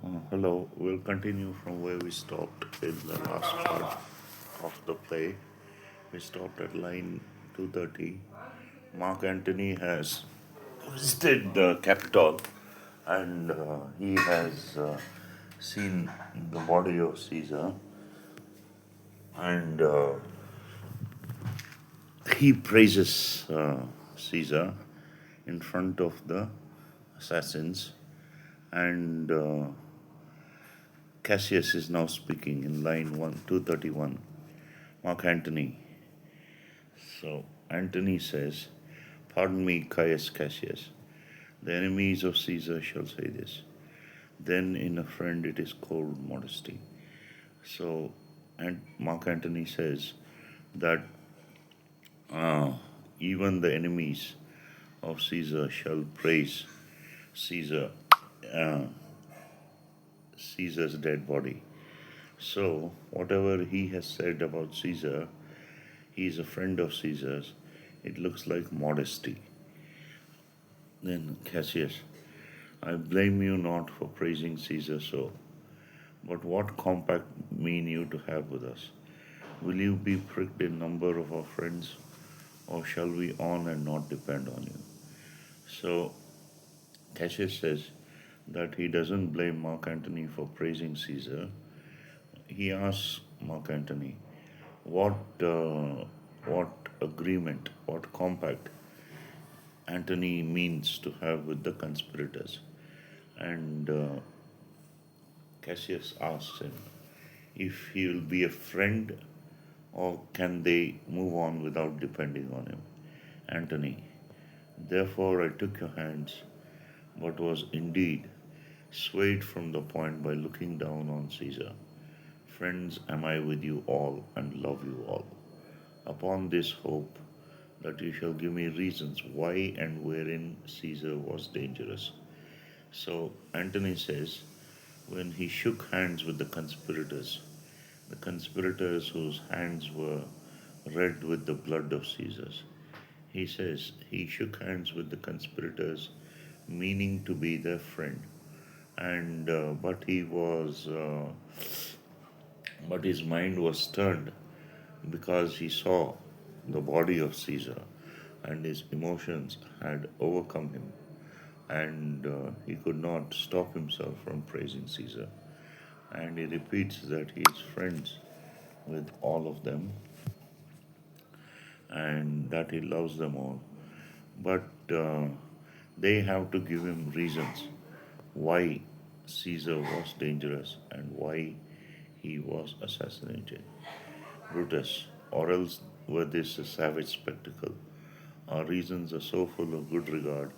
Hello, we'll continue from where we stopped in the last part of the play. We stopped at line 230. Mark Antony has visited the Capitol and he has seen the body of Caesar and he praises Caesar in front of the assassins and Cassius is now speaking in line 231. Mark Antony. So Antony says, "Pardon me, Caius Cassius. The enemies of Caesar shall say this. Then in a friend it is called modesty." So and Mark Antony says that even the enemies of Caesar shall praise Caesar, uh, Caesar's dead body. So whatever he has said about Caesar, he is a friend of Caesar's. It looks like modesty. Then Cassius, "I blame you not for praising Caesar so, but what compact mean you to have with us? Will you be pricked in number of our friends, or shall we on and not depend on you?" So Cassius says that he doesn't blame Mark Antony for praising Caesar. He asks Mark Antony, what agreement, what compact Antony means to have with the conspirators. And Cassius asks him if he will be a friend or can they move on without depending on him. Antony, "Therefore I took your hands, but was indeed swayed from the point by looking down on Caesar. Friends am I with you all and love you all. Upon this hope that you shall give me reasons why and wherein Caesar was dangerous." So Antony says, when he shook hands with the conspirators whose hands were red with the blood of Caesar's, he says he shook hands with the conspirators, meaning to be their friend, and but his mind was turned because he saw the body of Caesar, and his emotions had overcome him, and he could not stop himself from praising Caesar. And he repeats that he is friends with all of them and that he loves them all. But they have to give him reasons why Caesar was dangerous and why he was assassinated. Brutus, or else were this a savage spectacle? Our reasons are so full of good regard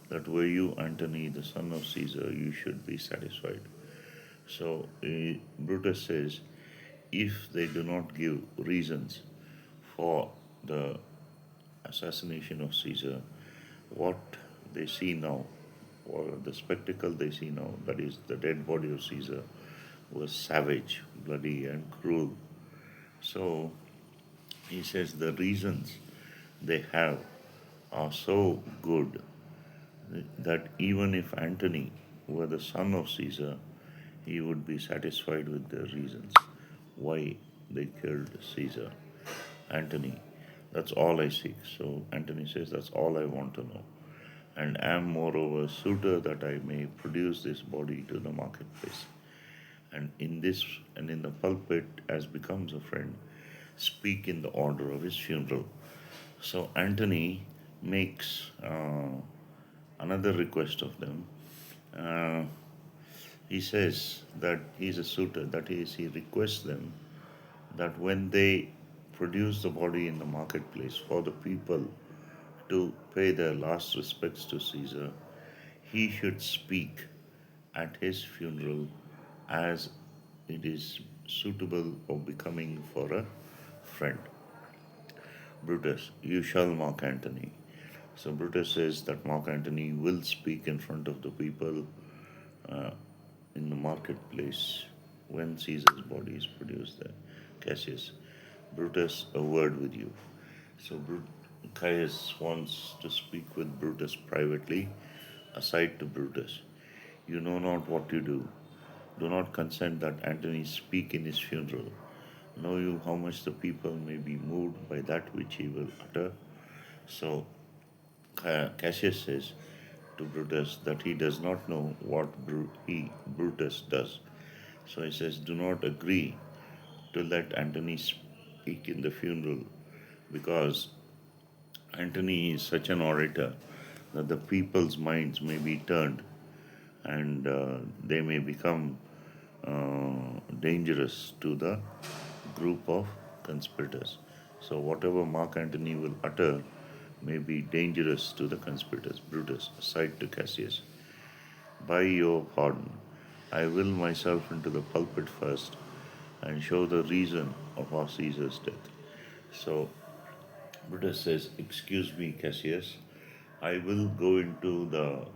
that were you Antony, the son of Caesar, you should be satisfied. So Brutus says, if they do not give reasons for the assassination of Caesar, what they see now, or the spectacle they see now, that is the dead body of Caesar, was savage, bloody, and cruel. So he says the reasons they have are so good that even if Antony were the son of Caesar, he would be satisfied with the reasons why they killed Caesar. Antony, "That's all I seek." So Antony says, "That's all I want to know. And am moreover suitor that I may produce this body to the marketplace. And in the pulpit, as becomes a friend, speak in the order of his funeral." So Antony makes another request of them. Uh, he says that he's a suitor, that is, he requests them that when they produce the body in the marketplace for the people to pay their last respects to Caesar, he should speak at his funeral as it is suitable or becoming for a friend. Brutus, "You shall, Mark Antony." So Brutus says that Mark Antony will speak in front of the people uh, in the marketplace when Caesar's body is produced there. Cassius, "Brutus, a word with you." So Caius wants to speak with Brutus privately, aside to Brutus. "You know not what you do. Do not consent that Antony speak in his funeral. Know you how much the people may be moved by that which he will utter? So Cassius says to Brutus that he does not know what Brutus does. So he says, do not agree to let Antony speak in the funeral, because Antony is such an orator that the people's minds may be turned, and they may become dangerous to the group of conspirators. So, whatever Mark Antony will utter may be dangerous to the conspirators. Brutus, aside to Cassius, by your pardon, I will myself into the pulpit first and show the reason of our Caesar's death. So, Brutus says, excuse me, Cassius, I will go into the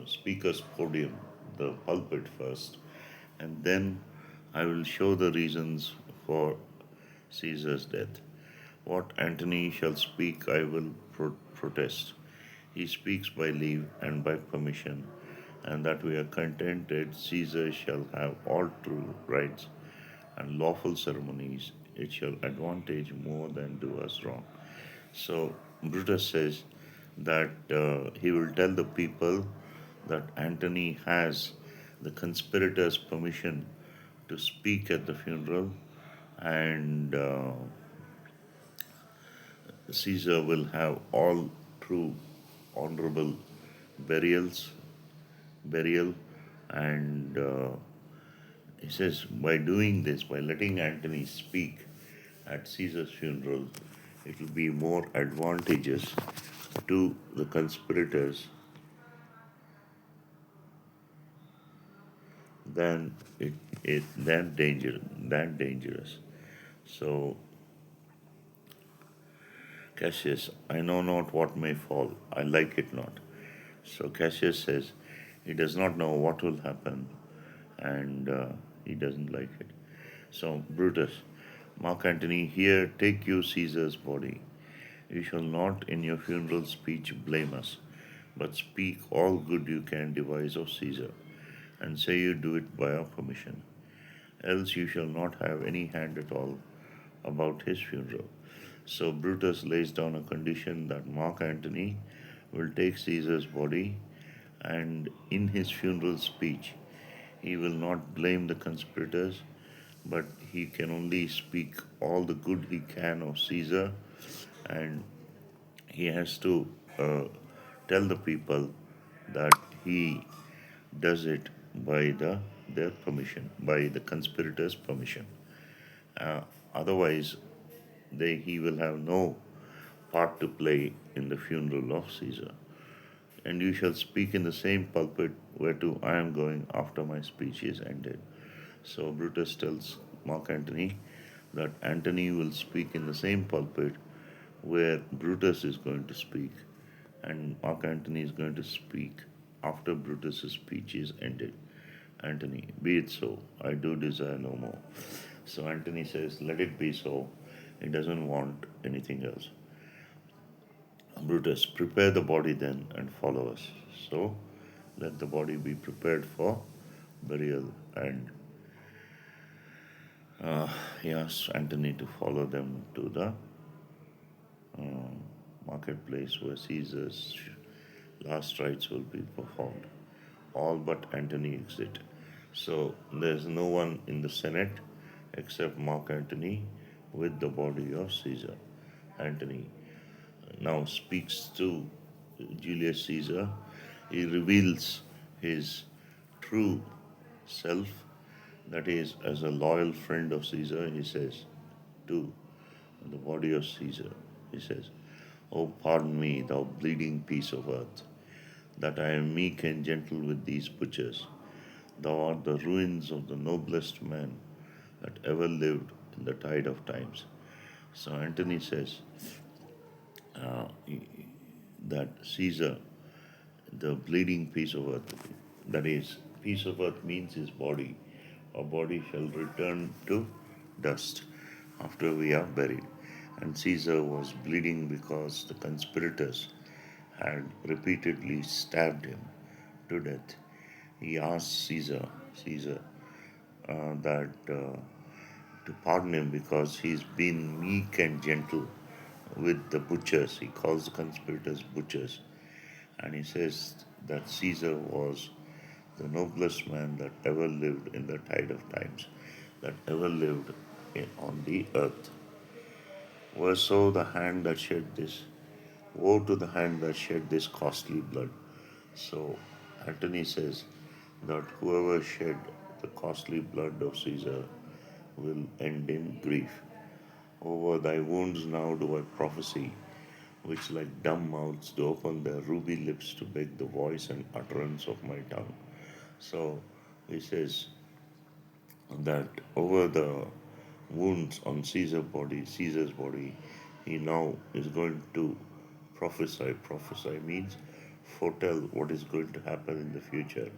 speaker's podium, the pulpit first, and then I will show the reasons for Caesar's death. What Antony shall speak, I will protest. He speaks by leave and by permission, and that we are contented Caesar shall have all true rights and lawful ceremonies. It shall advantage more than do us wrong. So Brutus says that he will tell the people that Antony has the conspirators' permission to speak at the funeral, and Caesar will have all true, honorable burials, burial, and he says by doing this, by letting Antony speak at Caesar's funeral, it will be more advantageous to the conspirators than it than dangerous. So Cassius, I know not what may fall. I like it not. So Cassius says he does not know what will happen, and he doesn't like it. So Brutus, Mark Antony, here take you Caesar's body. You shall not in your funeral speech blame us, but speak all good you can devise of Caesar, and say you do it by our permission. Else you shall not have any hand at all about his funeral. So Brutus lays down a condition that Mark Antony will take Caesar's body, and in his funeral speech he will not blame the conspirators, but he can only speak all the good he can of Caesar, and he has to uh, tell the people that he does it by their permission, by the conspirators' permission. Uh, Otherwise, he will have no part to play in the funeral of Caesar. And you shall speak in the same pulpit whereto I am going after my speech is ended. So Brutus tells Mark Antony that Antony will speak in the same pulpit where Brutus is going to speak, and Mark Antony is going to speak after Brutus's speech is ended. Antony, be it so, I do desire no more. So Antony says, let it be so. He doesn't want anything else. Brutus, prepare the body then and follow us. So let the body be prepared for burial, and he asks Antony to follow them to the marketplace where Caesar's last rites will be performed. All but Antony exit. So there's no one in the Senate except Mark Antony with the body of Caesar. Antony now speaks to Julius Caesar. He reveals his true self, that is, as a loyal friend of Caesar, he says to the body of Caesar, he says, oh, pardon me, thou bleeding piece of earth, that I am meek and gentle with these butchers. Thou art the ruins of the noblest man that ever lived in the tide of times. So Antony says that Caesar, the bleeding piece of earth, that is, piece of earth means his body. Our body shall return to dust after we are buried. And Caesar was bleeding because the conspirators had repeatedly stabbed him to death. he asks Caesar, that to pardon him because he's been meek and gentle with the butchers. He calls the conspirators butchers. And he says that Caesar was the noblest man that ever lived in the tide of times, that ever lived on the earth. Woe the hand that shed this, woe to the hand that shed this costly blood. So Antony says that whoever shed the costly blood of Caesar will end in grief. Over thy wounds now do I prophesy, which like dumb mouths do open their ruby lips to beg the voice and utterance of my tongue. So he says that over the wounds on Caesar's body, he now is going to prophesy. Prophesy means foretell what is going to happen in the future.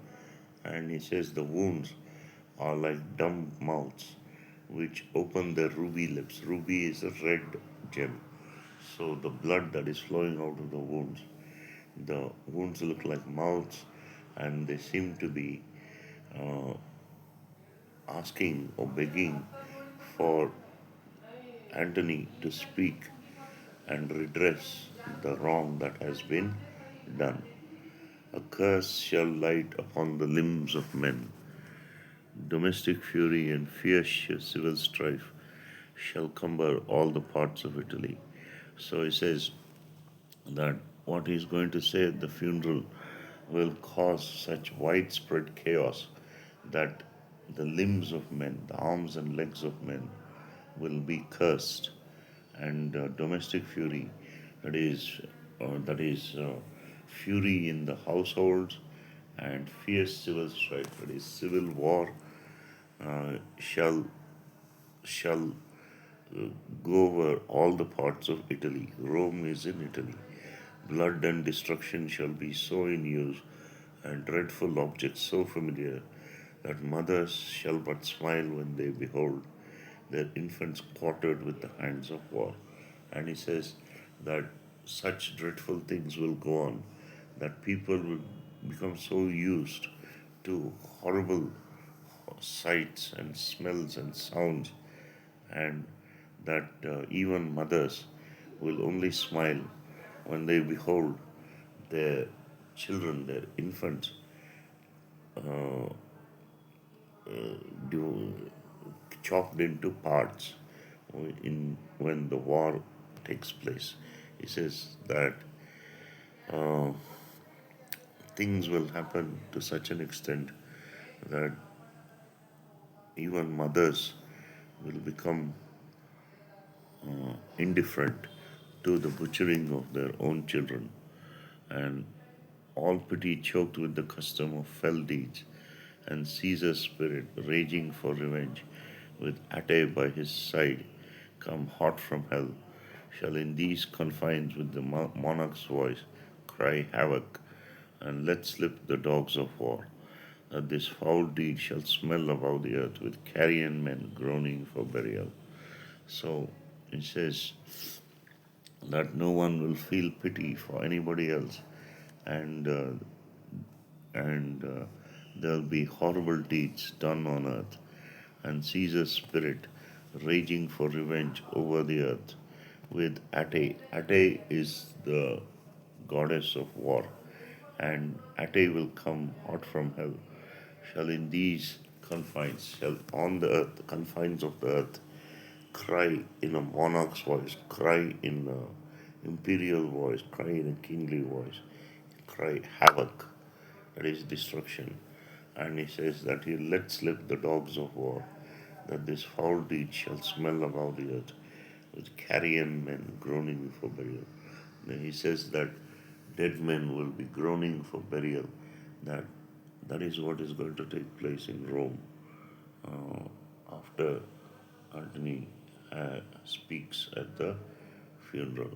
And he says the wounds are like dumb mouths which open their ruby lips. Ruby is a red gem. So the blood that is flowing out of the wounds look like mouths, and they seem to be asking or begging for Antony to speak and redress the wrong that has been done. A curse shall light upon the limbs of men. Domestic fury and fierce civil strife shall cumber all the parts of Italy. So he says that what he's going to say at the funeral will cause such widespread chaos that the limbs of men, the arms and legs of men, will be cursed, and domestic fury, that is fury in the households, and fierce civil strife, that is civil war, shall go over all the parts of Italy. Rome is in Italy. Blood and destruction shall be so in use, and dreadful objects so familiar, that mothers shall but smile when they behold their infants quartered with the hands of war. And he says that such dreadful things will go on, that people will become so used to horrible sights and smells and sounds, and that even mothers will only smile when they behold their children, their infants, do, chopped into parts in when the war takes place. He says that things will happen to such an extent that even mothers will become indifferent to the butchering of their own children, and all pity choked with the custom of fell deeds, and Caesar's spirit, raging for revenge, with Ate by his side, come hot from hell, shall in these confines with the monarch's voice cry havoc, and let slip the dogs of war, that this foul deed shall smell above the earth with carrion men groaning for burial. So it says that no one will feel pity for anybody else, and there'll be horrible deeds done on earth, and Caesar's spirit raging for revenge over the earth with Ate. Ate is the goddess of war, and Ate will come hot from hell, shall in these confines, shall on the earth, the confines of the earth, cry in a monarch's voice, cry in a imperial voice, cry in a kingly voice, cry havoc, that is destruction. And he says that he let slip the dogs of war, that this foul deed shall smell above the earth, with carrion men groaning for burial. Then he says that dead men will be groaning for burial, that that is what is going to take place in Rome after Antony speaks at the funeral.